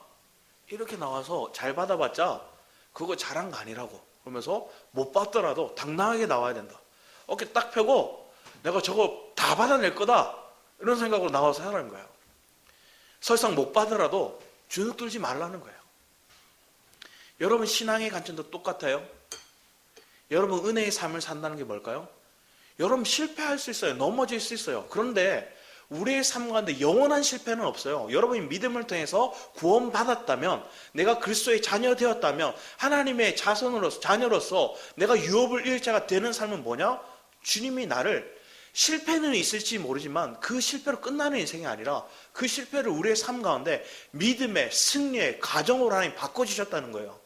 이렇게 나와서 잘 받아봤자 그거 잘한 거 아니라고. 그러면서 못 받더라도 당당하게 나와야 된다. 어깨 딱 펴고 내가 저거 다 받아낼 거다. 이런 생각으로 나와서 하라는 거예요. 설상 못 받더라도 주눅 들지 말라는 거예요. 여러분 신앙의 관점도 똑같아요. 여러분 은혜의 삶을 산다는 게 뭘까요? 여러분 실패할 수 있어요. 넘어질 수 있어요. 그런데 우리의 삶 가운데 영원한 실패는 없어요. 여러분이 믿음을 통해서 구원받았다면, 내가 그리스도의 자녀 되었다면, 하나님의 자녀로서 내가 유업을 잃을 자가 되는 삶은 뭐냐? 주님이 나를, 실패는 있을지 모르지만 그 실패로 끝나는 인생이 아니라 그 실패를 우리의 삶 가운데 믿음의 승리의 가정으로 하나님 바꿔주셨다는 거예요.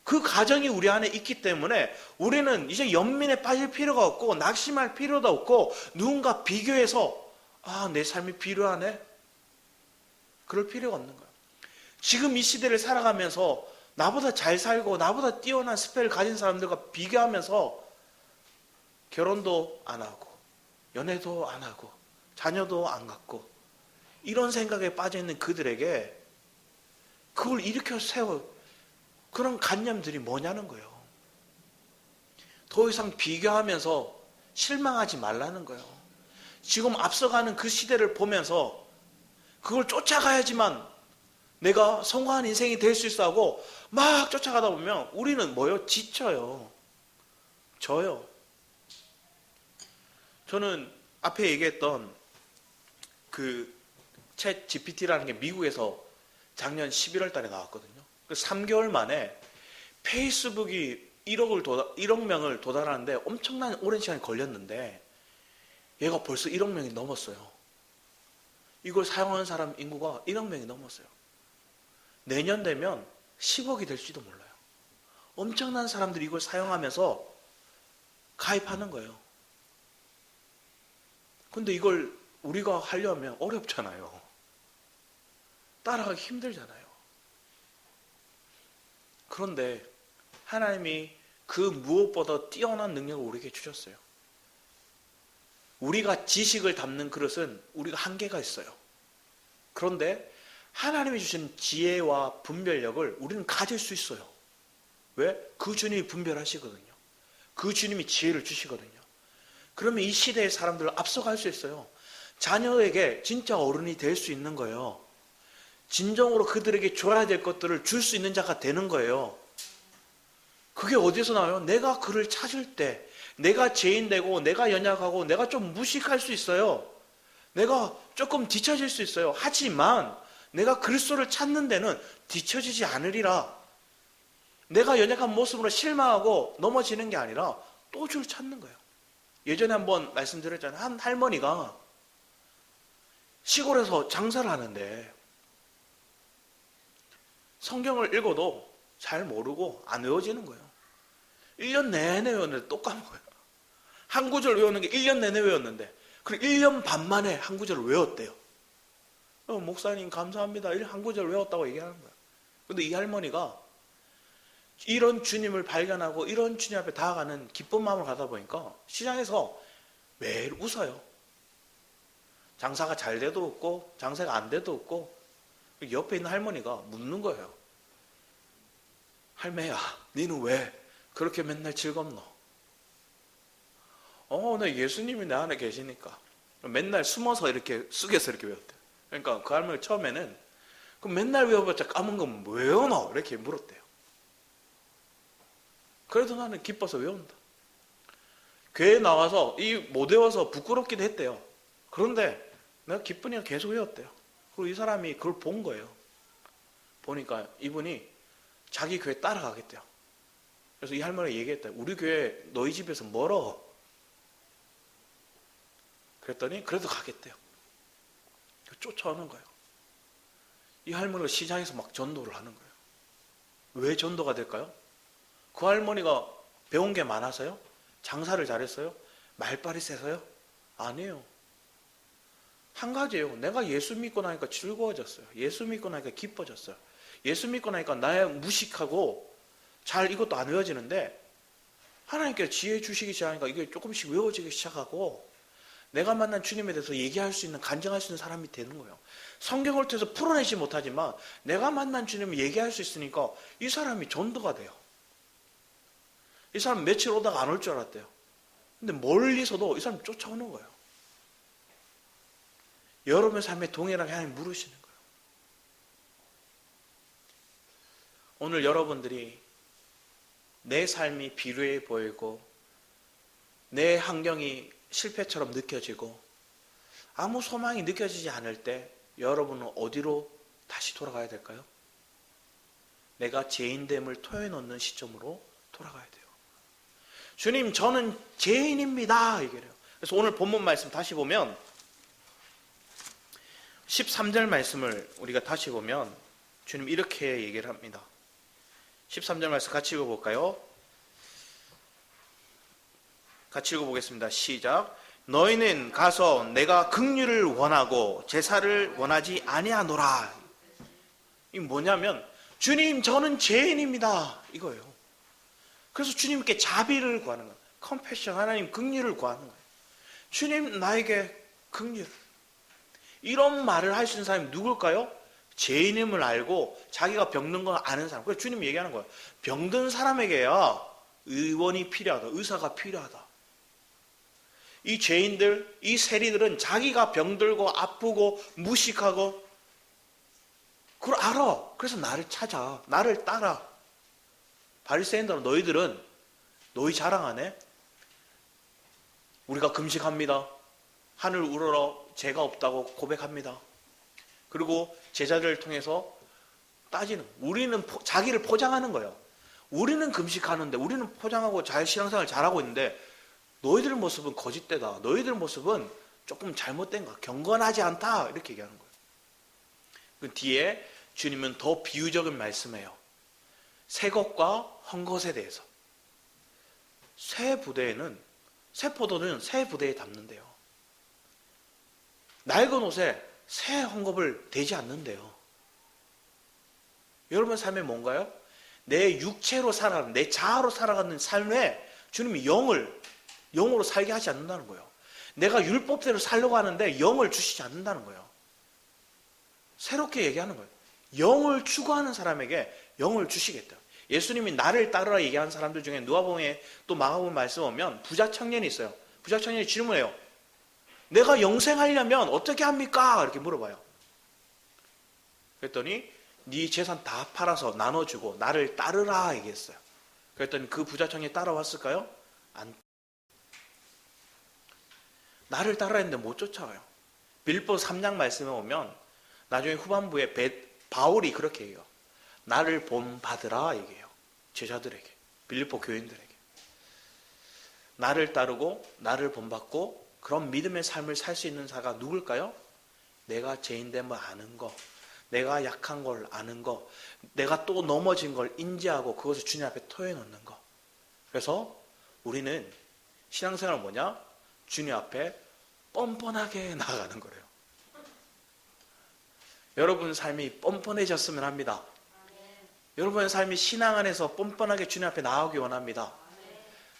그 가정이 우리 안에 있기 때문에 우리는 이제 연민에 빠질 필요가 없고 낙심할 필요도 없고 누군가 비교해서 내 삶이 필요하네? 그럴 필요가 없는 거예요. 지금 이 시대를 살아가면서 나보다 잘 살고 나보다 뛰어난 스펙을 가진 사람들과 비교하면서 결혼도 안 하고 연애도 안 하고 자녀도 안 갖고 이런 생각에 빠져있는 그들에게 그걸 일으켜 세워 그런 관념들이 뭐냐는 거예요. 더 이상 비교하면서 실망하지 말라는 거예요. 지금 앞서가는 그 시대를 보면서 그걸 쫓아가야지만 내가 성공한 인생이 될 수 있어 하고 막 쫓아가다 보면 우리는 뭐요? 지쳐요. 져요. 저는 앞에 얘기했던 그 챗 GPT라는 게 미국에서 작년 11월 달에 나왔거든요. 3개월 만에 페이스북이 1억 명을 도달하는데 엄청난 오랜 시간이 걸렸는데 얘가 벌써 1억 명이 넘었어요. 이걸 사용하는 사람 인구가 1억 명이 넘었어요. 내년 되면 10억이 될지도 몰라요. 엄청난 사람들이 이걸 사용하면서 가입하는 거예요. 근데 이걸 우리가 하려면 어렵잖아요. 따라가기 힘들잖아요. 그런데 하나님이 그 무엇보다 뛰어난 능력을 우리에게 주셨어요. 우리가 지식을 담는 그릇은 우리가 한계가 있어요. 그런데 하나님이 주신 지혜와 분별력을 우리는 가질 수 있어요. 왜? 그 주님이 분별하시거든요. 그 주님이 지혜를 주시거든요. 그러면 이 시대의 사람들을 앞서갈 수 있어요. 자녀에게 진짜 어른이 될 수 있는 거예요. 진정으로 그들에게 줘야 될 것들을 줄 수 있는 자가 되는 거예요. 그게 어디서 나와요? 내가 그를 찾을 때, 내가 죄인되고 내가 연약하고 내가 좀 무식할 수 있어요. 내가 조금 뒤처질 수 있어요. 하지만 내가 그리스도를 찾는 데는 뒤처지지 않으리라. 내가 연약한 모습으로 실망하고 넘어지는 게 아니라 또 주를 찾는 거예요. 예전에 한번 말씀드렸잖아요. 한 할머니가 시골에서 장사를 하는데 성경을 읽어도 잘 모르고 안 외워지는 거예요. 1년 내내 외웠는데 또 까먹어요. 한 구절 외우는 게 1년 내내 외웠는데 그리고 1년 반 만에 한 구절을 외웠대요. 목사님 감사합니다. 한 구절 외웠다고 얘기하는 거예요. 근데 이 할머니가 이런 주님을 발견하고 이런 주님 앞에 다가가는 기쁜 마음을 가다 보니까 시장에서 매일 웃어요. 장사가 잘 돼도 웃고 장사가 안 돼도 웃고 옆에 있는 할머니가 묻는 거예요. 할매야, 니는 왜 그렇게 맨날 즐겁노? 나 예수님이 내 안에 계시니까. 맨날 숨어서 이렇게 숙여서 이렇게 외웠대요. 그러니까 그 할머니 처음에는 그럼 맨날 외워봤자 까먹은 건 왜 외워노? 이렇게 물었대요. 그래도 나는 기뻐서 외운다. 교회에 나와서 못 외워서 부끄럽기도 했대요. 그런데 내가 기쁘니까 계속 외웠대요. 그리고 이 사람이 그걸 본 거예요. 보니까 이분이 자기 교회 따라가겠대요. 그래서 이 할머니가 얘기했대요. 우리 교회 너희 집에서 멀어. 그랬더니 그래도 가겠대요. 쫓아오는 거예요. 이 할머니가 시장에서 막 전도를 하는 거예요. 왜 전도가 될까요? 그 할머니가 배운 게 많아서요? 장사를 잘했어요? 말빨이 세서요? 아니에요. 한 가지예요. 내가 예수 믿고 나니까 즐거워졌어요. 예수 믿고 나니까 기뻐졌어요. 예수 믿고 나니까 나의 무식하고 잘 이것도 안 외워지는데 하나님께서 지혜 주시기 시작하니까 이게 조금씩 외워지기 시작하고 내가 만난 주님에 대해서 얘기할 수 있는, 간증할 수 있는 사람이 되는 거예요. 성경을 통해서 풀어내지 못하지만 내가 만난 주님을 얘기할 수 있으니까 이 사람이 전도가 돼요. 이 사람 며칠 오다가 안 올 줄 알았대요. 근데 멀리서도 이 사람 쫓아오는 거예요. 여러분의 삶에 동일하게 하나님 물으시는 거예요. 오늘 여러분들이 내 삶이 비루해 보이고 내 환경이 실패처럼 느껴지고 아무 소망이 느껴지지 않을 때 여러분은 어디로 다시 돌아가야 될까요? 내가 죄인됨을 토해놓는 시점으로 돌아가야 돼요. 주님, 저는 죄인입니다. 얘기해요. 그래서 오늘 본문 말씀 다시 보면 13절 말씀을 우리가 다시 보면 주님 이렇게 얘기를 합니다. 13절 말씀 같이 읽어볼까요? 같이 읽어보겠습니다. 시작. 너희는 가서 내가 긍휼을 원하고 제사를 원하지 아니하노라. 이 뭐냐면 주님, 저는 죄인입니다. 이거예요. 그래서 주님께 자비를 구하는 거예요. 컴패션, 하나님 긍휼을 구하는 거예요. 주님, 나에게 긍휼. 이런 말을 할 수 있는 사람이 누굴까요? 죄인임을 알고 자기가 병든 걸 아는 사람. 그래서 주님이 얘기하는 거예요. 병든 사람에게야 의원이 필요하다. 의사가 필요하다. 이 죄인들, 이 세리들은 자기가 병들고 아프고 무식하고 그걸 알아. 그래서 나를 찾아. 나를 따라. 바리새인들은 너희들은 너희 자랑하네. 우리가 금식합니다. 하늘 우러러 죄가 없다고 고백합니다. 그리고 제자들을 통해서 따지는, 우리는 자기를 포장하는 거예요. 우리는 금식하는데, 우리는 포장하고 잘 신앙생활 잘하고 있는데 너희들 모습은 거짓되다. 너희들 모습은 조금 잘못된 거야. 경건하지 않다. 이렇게 얘기하는 거예요. 그 뒤에 주님은 더 비유적인 말씀해요. 새 것과 헝 것에 대해서. 새 부대에는, 새 포도는 새 부대에 담는데요. 낡은 옷에 새 헝겊을 대지 않는데요. 여러분 삶에 뭔가요? 내 육체로 살아가는, 내 자아로 살아가는 삶에 주님이 영으로 살게 하지 않는다는 거예요. 내가 율법대로 살려고 하는데 영을 주시지 않는다는 거예요. 새롭게 얘기하는 거예요. 영을 추구하는 사람에게 영을 주시겠다. 예수님이 나를 따르라 얘기하는 사람들 중에 누가복음에 또 마가복음 말씀 오면 부자 청년이 있어요. 부자 청년이 질문해요. 내가 영생하려면 어떻게 합니까? 이렇게 물어봐요. 그랬더니 네 재산 다 팔아서 나눠주고 나를 따르라 얘기했어요. 그랬더니 그 부자 청년이 따라왔을까요? 안. 나를 따르라 했는데 못 쫓아와요. 빌립보 3장 말씀에 오면 나중에 후반부에 바울이 그렇게 얘기해요. 나를 본받으라 얘기해요. 제자들에게, 빌립보 교인들에게. 나를 따르고 나를 본받고 그런 믿음의 삶을 살 수 있는 자가 누굴까요? 내가 죄인됨을 아는 거, 내가 약한 걸 아는 거, 내가 또 넘어진 걸 인지하고 그것을 주님 앞에 토해놓는 거. 그래서 우리는 신앙생활은 뭐냐? 주님 앞에 뻔뻔하게 나아가는 거래요. 여러분 삶이 뻔뻔해졌으면 합니다. 여러분의 삶이 신앙 안에서 뻔뻔하게 주님 앞에 나아오기 원합니다.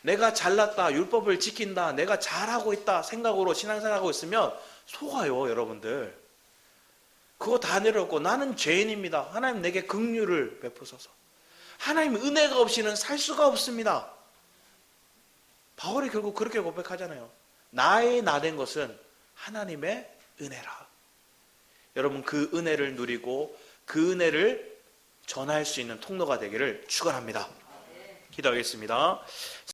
내가 잘났다, 율법을 지킨다, 내가 잘하고 있다 생각으로 신앙생활하고 있으면 속아요, 여러분들. 그거 다 내려놓고 나는 죄인입니다. 하나님 내게 긍휼을 베푸소서. 하나님 은혜가 없이는 살 수가 없습니다. 바울이 결국 그렇게 고백하잖아요. 나의 나된 것은 하나님의 은혜라. 여러분 그 은혜를 누리고 그 은혜를 전할 수 있는 통로가 되기를 축원합니다. 기도하겠습니다.